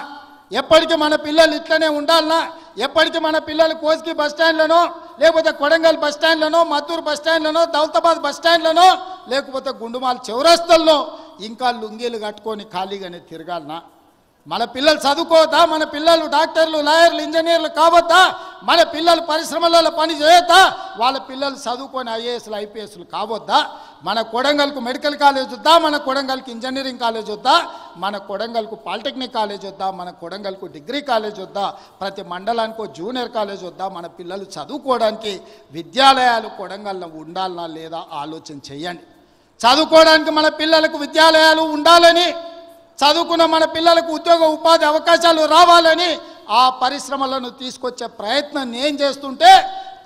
ఎప్పటికీ మన పిల్లలు ఇట్లనే ఉండాలనా? ఎప్పటికీ మన పిల్లలు కోస్గి బస్టాండ్లనో, లేకపోతే కొడంగల్ బస్టాండ్లనో, మద్దూరు బస్టాండ్లనో, దౌలతాబాద్ బస్టాండ్లనో, లేకపోతే గుండుమాల్ చౌరస్తల్లో ఇంకా లుంగీలు కట్టుకొని ఖాళీగానే తిరగాలనా? మన పిల్లలు చదువుకోవద్దా? మన పిల్లలు డాక్టర్లు, లాయర్లు, ఇంజనీర్లు కావద్దా? మన పిల్లలు పరిశ్రమలలో పని చేయొద్దా? వాళ్ళ పిల్లలు చదువుకొని ఐఏఎస్లు, ఐపీఎస్లు కావద్దా? మన కొడంగల్కు మెడికల్ కాలేజ్ వద్దా? మన కొడంగల్కి ఇంజనీరింగ్ కాలేజ్ వద్దా? మన కొడంగల్కు పాలిటెక్నిక్ కాలేజ్ వద్దా? మన కొడంగల్కు డిగ్రీ కాలేజ్ వద్దా? ప్రతి మండలానికి జూనియర్ కాలేజ్ వద్దా? మన పిల్లలు చదువుకోవడానికి విద్యాలయాలు కొడంగల్లో ఉండాలనా లేదా ఆలోచన చేయండి. చదువుకోవడానికి మన పిల్లలకు విద్యాలయాలు ఉండాలని, చదువుకున్న మన పిల్లలకు ఉద్యోగ ఉపాధి అవకాశాలు రావాలని ఆ పరిశ్రమలను తీసుకొచ్చే ప్రయత్నం నేను చేస్తుంటే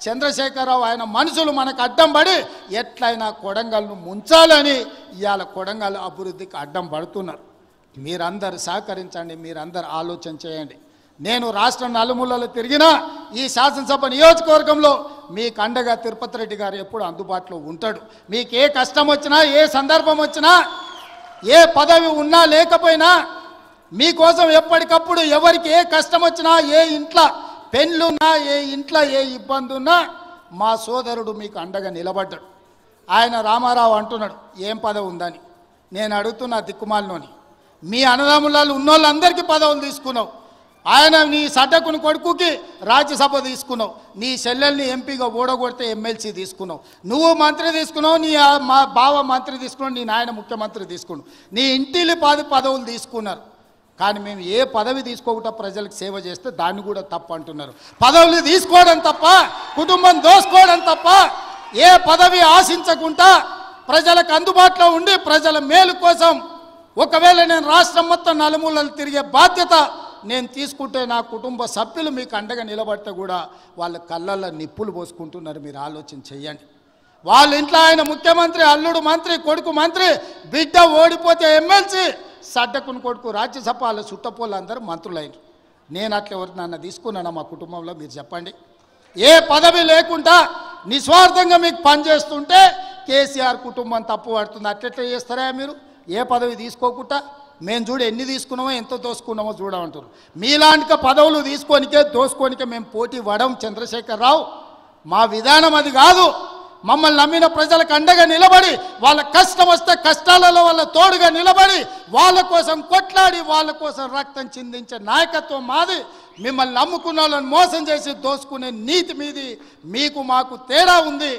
చంద్రశేఖరరావు ఆయన మనుషులు మనకు అడ్డం పడి ఎట్లయినా కొడంగల్ను ముంచాలని ఇవాళ కొడంగల్ అభివృద్ధికి అడ్డం పడుతున్నారు. మీరందరూ సహకరించండి, మీరందరూ ఆలోచన చేయండి. నేను రాష్ట్రం నలుమూలలో తిరిగినా ఈ శాసనసభ నియోజకవర్గంలో మీకు అండగా తిరుపతి రెడ్డి గారు ఎప్పుడు అందుబాటులో ఉంటాడు. మీకు ఏ కష్టం వచ్చినా, ఏ సందర్భం వచ్చినా, ఏ పదవి ఉన్నా లేకపోయినా మీకోసం ఎప్పటికప్పుడు ఎవరికి ఏ కష్టం వచ్చినా, ఏ ఇంట్లో పెళ్ళున్నా, ఏ ఇంట్లో ఏ ఇబ్బంది ఉన్నా మా సోదరుడు మీకు అండగా నిలబడ్డాడు. ఆయన రామారావు అంటున్నాడు ఏం పదవి ఉందని. నేను అడుగుతున్నా దిక్కుమాలినోని, మీ అన్నదమ్ములలో ఉన్నోళ్ళందరికీ పదవులు తీసుకున్నావు. ఆయన నీ సడ్డకుని కొడుకుకి రాజ్యసభ తీసుకున్నావు, నీ చెల్లెల్ని ఎంపీగా ఓడగొడితే ఎమ్మెల్సీ తీసుకున్నావు, నువ్వు మంత్రి తీసుకున్నావు, నీ మా బావ మంత్రి తీసుకున్నావు, నీ నాయన ముఖ్యమంత్రి తీసుకున్నావు, నీ ఇంటిలి 10 పదవులు తీసుకున్నారు. కానీ మేము ఏ పదవి తీసుకోకుండా ప్రజలకు సేవ చేస్తే దాన్ని కూడా తప్పు అంటున్నారు. పదవులు తీసుకోవడం తప్ప, కుటుంబం దోసుకోవడం తప్ప, ఏ పదవి ఆశించకుండా ప్రజలకు అందుబాటులో ఉండి ప్రజల మేలు కోసం ఒకవేళ నేను రాష్ట్రం మొత్తం నలుమూలలు తిరిగే బాధ్యత నేను తీసుకుంటే నా కుటుంబ సభ్యులు మీకు అండగా నిలబడితే కూడా వాళ్ళ కళ్ళల్లో నిప్పులు పోసుకుంటున్నారు. మీరు ఆలోచన చెయ్యండి. వాళ్ళ ఇంట్లో ఆయన ముఖ్యమంత్రి, అల్లుడు మంత్రి, కొడుకు మంత్రి, బిడ్డ ఓడిపోతే ఎమ్మెల్సీ, సడ్డకుని కొడుకు రాజ్యసభ, వాళ్ళ చుట్టపోళ్ళు అందరూ మంత్రులైన. నేను అట్లా ఎవరు నన్ను తీసుకున్నాను మా కుటుంబంలో? మీరు చెప్పండి. ఏ పదవి లేకుండా నిస్వార్థంగా మీకు పనిచేస్తుంటే కేసీఆర్ కుటుంబం తప్పు పడుతుంది. అట్లెట్లా చేస్తారా మీరు? ఏ పదవి తీసుకోకుండా మేము చూడు ఎన్ని తీసుకున్నామో ఎంత దోసుకున్నామో చూడమంటారు. మీలాంటి పదవులు తీసుకోనికే దోసుకోనికే మేము పోటీ పడం చంద్రశేఖరరావు. మా విధానం అది కాదు. మమ్మల్ని నమ్మిన ప్రజలకు అండగా నిలబడి, వాళ్ళ కష్టం వస్తే కష్టాలలో వాళ్ళ తోడుగా నిలబడి, వాళ్ళ కోసం కొట్లాడి, వాళ్ళ కోసం రక్తం చిందించే నాయకత్వం మాది. మిమ్మల్ని నమ్ముకున్న వాళ్ళని మోసం చేసి దోసుకునే నీతి మీది. మీకు మాకు తేడా ఉంది.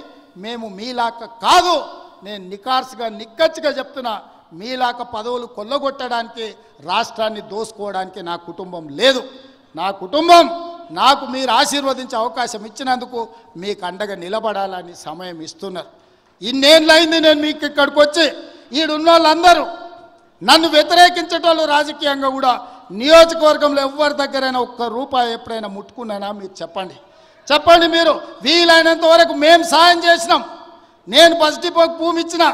మేము మీలాక కాదు. నేను నికార్సుగా నిక్కచ్చిగా చెప్తున్నా, మీలాక పదవులు కొల్లగొట్టడానికి, రాష్ట్రాన్ని దోసుకోవడానికి నా కుటుంబం లేదు. నా కుటుంబం నాకు మీరు ఆశీర్వదించే అవకాశం ఇచ్చినందుకు మీకు అండగా నిలబడాలని సమయం ఇస్తున్నారు. ఇన్నేళ్ళైంది నేను మీకు ఇక్కడికి వచ్చి. ఈడున్న వాళ్ళందరూ నన్ను వ్యతిరేకించేటోళ్ళు రాజకీయంగా కూడా నియోజకవర్గంలో ఎవరి దగ్గరైనా ఒక్క రూపాయి ఎప్పుడైనా ముట్టుకున్నానా? మీరు చెప్పండి. చెప్పండి. మీరు వీలైనంత వరకు మేము సాయం చేసినాం. నేను బస్ డిపోకి భూమి ఇచ్చిన,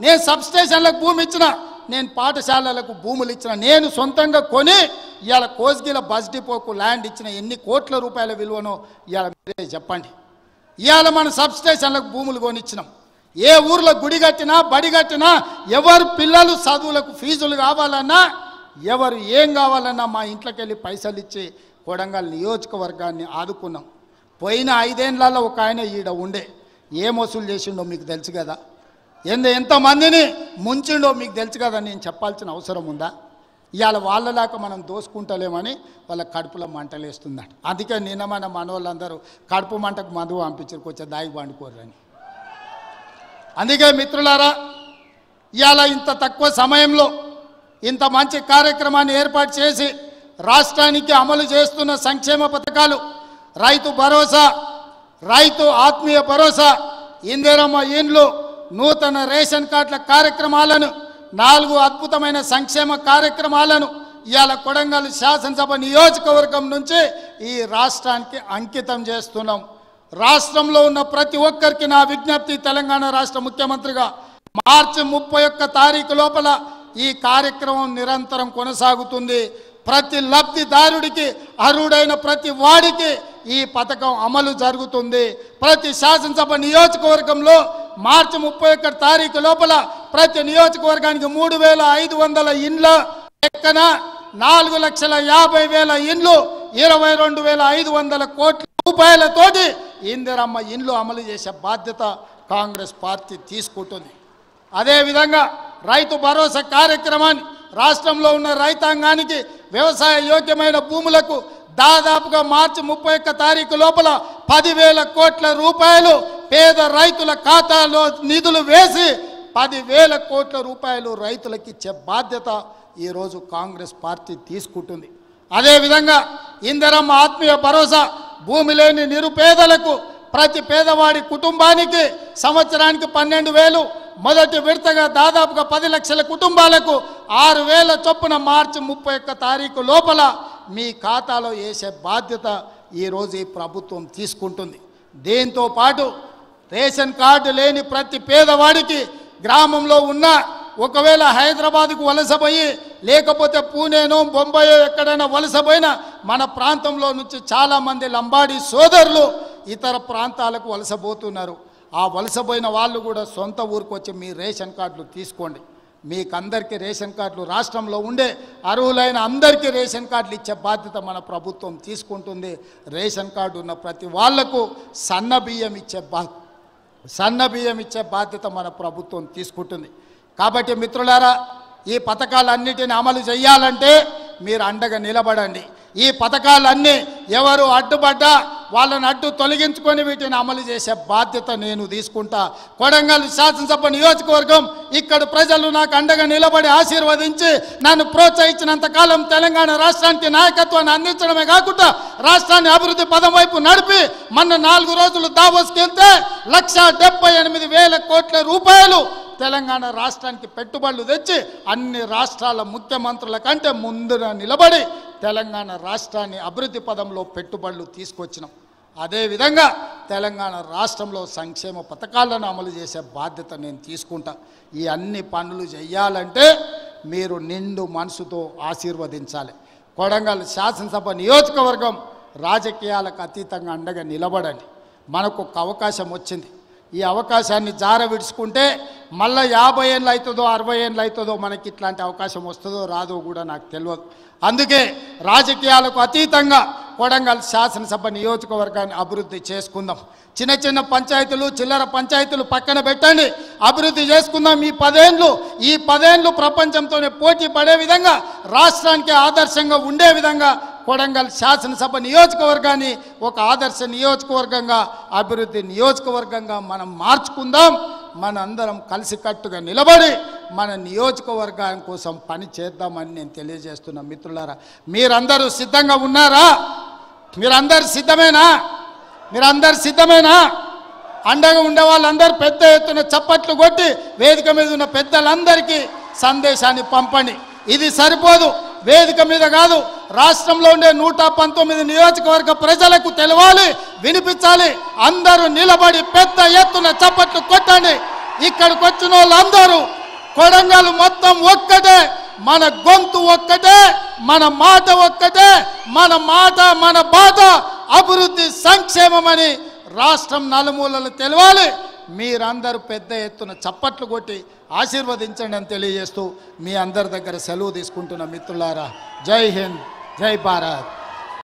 నేను సబ్స్టేషన్లకు భూమి ఇచ్చిన, నేను పాఠశాలలకు భూములు ఇచ్చిన, నేను సొంతంగా కొని ఇవాళ కోస్గిల బస్ డిపోకు ల్యాండ్ ఇచ్చిన ఎన్ని కోట్ల రూపాయల విలువనో ఇవాళ మీరే చెప్పండి. ఇవాళ మన సబ్స్టేషన్లకు భూములు కొనిచ్చినాం. ఏ ఊర్లో గుడి కట్టినా, బడి కట్టినా, ఎవరు పిల్లలు చదువులకు ఫీజులు కావాలన్నా, ఎవరు ఏం కావాలన్నా మా ఇంట్లోకి వెళ్ళి పైసలు ఇచ్చి కొడంగల్ నియోజకవర్గాన్ని ఆదుకున్నాం. పోయిన 5 ఏళ్లలో ఒక ఆయన ఈడ ఉండే ఏం వసూలు చేసిండో మీకు తెలుసు కదా. ఎంతమందిని ముంచిండో మీకు తెలుసు కదా. నేను చెప్పాల్సిన అవసరం ఉందా? ఇవాళ వాళ్ళలాగా మనం దోసుకుంటలేమని వాళ్ళ కడుపులో మంటలేస్తుందట. అందుకే నిన్న మన మనోళ్ళందరూ కడుపు మంటకు మందు పంపించారు, కొంచెం దాగి పండుకోరని. అందుకే మిత్రులారా, ఇవాళ ఇంత తక్కువ సమయంలో ఇంత మంచి కార్యక్రమాన్ని ఏర్పాటు చేసి రాష్ట్రానికి అమలు చేస్తున్న సంక్షేమ పథకాలు, రైతు భరోసా, రైతు ఆత్మీయ భరోసా, ఇందిరమ్మ ఇండ్లు, నూతన రేషన్ కార్డుల కార్యక్రమాలను, 4 అద్భుతమైన సంక్షేమ కార్యక్రమాలను ఇవాళ కొడంగల్ శాసనసభ నియోజకవర్గం నుంచి ఈ రాష్ట్రానికి అంకితం చేస్తున్నాం. రాష్ట్రంలో ఉన్న ప్రతి ఒక్కరికి నా విజ్ఞప్తి, తెలంగాణ రాష్ట్ర ముఖ్యమంత్రిగా మార్చి 31 తారీఖు లోపల ఈ కార్యక్రమం నిరంతరం కొనసాగుతుంది. ప్రతి లబ్ధిదారుడికి, అర్హుడైన ప్రతి వాడికి ఈ పథకం అమలు జరుగుతుంది. ప్రతి శాసనసభ నియోజకవర్గంలో మార్చి 31 తారీఖు లోపల ప్రతి నియోజకవర్గానికి 3500 ఇండ్ల లెక్కన 4,50,000 ఇండ్లు, 22,500 కోట్ల రూపాయలతోటి ఇందిరమ్మ ఇండ్లు అమలు చేసే బాధ్యత కాంగ్రెస్ పార్టీ తీసుకుంటుంది. అదేవిధంగా రైతు భరోసా కార్యక్రమాన్ని రాష్ట్రంలో ఉన్న రైతాంగానికి వ్యవసాయ యోగ్యమైన భూములకు దాదాపుగా మార్చి 31 తారీఖు లోపల 10,000 కోట్ల రూపాయలు పేద రైతుల ఖాతాలో నిధులు వేసి 10,000 కోట్ల రూపాయలు రైతులకు ఇచ్చే బాధ్యత ఈరోజు కాంగ్రెస్ పార్టీ తీసుకుంటుంది. అదేవిధంగా ఇందిరమ్మ ఆత్మీయ భరోసా, భూమి లేని నిరుపేదలకు ప్రతి పేదవాడి కుటుంబానికి సంవత్సరానికి 12,000, మొదటి విడతగా దాదాపుగా 10 లక్షల కుటుంబాలకు 6,000 చొప్పున మార్చి 31 తారీఖు లోపల మీ ఖాతాలో వేసే బాధ్యత ఈరోజు ఈ ప్రభుత్వం తీసుకుంటుంది. దీంతో పాటు రేషన్ కార్డు లేని ప్రతి పేదవాడికి గ్రామంలో ఉన్న, ఒకవేళ హైదరాబాద్కు వలసపోయి లేకపోతే పూణేనో బొంబాయో ఎక్కడైనా వలసపోయినా మన ప్రాంతంలో నుంచి చాలామంది లంబాడీ సోదరులు ఇతర ప్రాంతాలకు వలసపోతున్నారు. ఆ వలసపోయిన వాళ్ళు కూడా సొంత ఊరికి వచ్చి మీ రేషన్ కార్డులు తీసుకోండి. మీకందరికీ రేషన్ కార్డులు, రాష్ట్రంలో ఉండే అర్హులైన అందరికీ రేషన్ కార్డులు ఇచ్చే బాధ్యత మన ప్రభుత్వం తీసుకుంటుంది. రేషన్ కార్డు ఉన్న ప్రతి వాళ్లకు సన్న బియ్యం ఇచ్చే బాధ్యత మన ప్రభుత్వం తీసుకుంటుంది. కాబట్టి మిత్రులారా, ఈ పథకాలన్నిటిని అమలు చేయాలంటే మీరు అండగా నిలబడండి. ఈ పథకాలన్నీ ఎవరు అడ్డుపడ్డా వాళ్ళని అడ్డు తొలగించుకొని వీటిని అమలు చేసే బాధ్యత నేను తీసుకుంటా. కొడంగల్ శాసనసభ నియోజకవర్గం ఇక్కడ ప్రజలు నాకు అండగా నిలబడి ఆశీర్వదించి నన్ను ప్రోత్సహించినంత కాలం తెలంగాణ రాష్ట్రానికి నాయకత్వాన్ని అందించడమే కాకుండా రాష్ట్రాన్ని అభివృద్ధి పదం వైపు నడిపి మొన్న 4 రోజులు దావోస్కి వెళ్తే 1,78,000 కోట్ల రూపాయలు తెలంగాణ రాష్ట్రానికి పెట్టుబడులు తెచ్చి అన్ని రాష్ట్రాల ముఖ్యమంత్రుల కంటే ముందున నిలబడి తెలంగాణ రాష్ట్రాన్ని అభివృద్ధి పదంలో పెట్టుబడులు తీసుకొచ్చినాం. అదేవిధంగా తెలంగాణ రాష్ట్రంలో సంక్షేమ పథకాలను అమలు చేసే బాధ్యత నేను తీసుకుంటా. ఈ అన్ని పనులు చేయాలంటే మీరు నిండు మనసుతో ఆశీర్వదించాలి. కొడంగల్ శాసనసభ నియోజకవర్గం రాజకీయాలకు అతీతంగా అండగా నిలబడండి. మనకు ఒక అవకాశం వచ్చింది. ఈ అవకాశాన్ని జార విడుచుకుంటే మళ్ళీ 50 ఏళ్ళు అవుతుందో 60 ఏళ్ళు అవుతుందో మనకి ఇట్లాంటి అవకాశం వస్తుందో రాదో కూడా నాకు తెలియదు. అందుకే రాజకీయాలకు అతీతంగా కొడంగల్ శాసనసభ నియోజకవర్గాన్ని అభివృద్ధి చేసుకుందాం. చిన్న చిన్న పంచాయతీలు చిల్లర పంచాయతీలు పక్కన పెట్టండి, అభివృద్ధి చేసుకుందాం. ఈ 10 ఏళ్ళు ప్రపంచంతోనే పోటీ పడే విధంగా రాష్ట్రానికి ఆదర్శంగా ఉండే విధంగా కొడంగల్ శాసనసభ నియోజకవర్గాన్ని ఒక ఆదర్శ నియోజకవర్గంగా అభివృద్ధి నియోజకవర్గంగా మనం మార్చుకుందాం. మనందరం కలిసికట్టుగా నిలబడి మన నియోజకవర్గం కోసం పని చేద్దామని నేను తెలియజేస్తున్నా. మిత్రులారా, మీరందరూ సిద్ధంగా ఉన్నారా? మీరందరూ సిద్ధమేనా? అండగా ఉండే వాళ్ళందరూ పెద్ద ఎత్తున చప్పట్లు కొట్టి వేదిక మీద ఉన్న పెద్దలందరికీ సందేశాన్ని పంపండి. ఇది సరిపోదు, వేదిక మీద కాదు, రాష్ట్రంలో ఉండే 119 నియోజకవర్గ ప్రజలకు తెలవాలి, వినిపించాలి. అందరూ నిలబడి పెద్ద ఎత్తున చప్పట్లు కొట్టండి. ఇక్కడికి వచ్చిన వాళ్ళందరూ కొడంగల్ మొత్తం ఒక్కటే, మన గొంతు ఒక్కటే, మన మాట ఒక్కటే, మన బాధ అభివృద్ధి సంక్షేమమని రాష్ట్రం నలుమూలలు తెలవాలి. మీరందరూ పెద్ద ఎత్తున చప్పట్లు కొట్టి ఆశీర్వదించండి అని తెలియజేస్తూ మీ అందరి దగ్గర సెలవు తీసుకుంటున్న మిత్రులారా, జై హింద్, జై భారత్.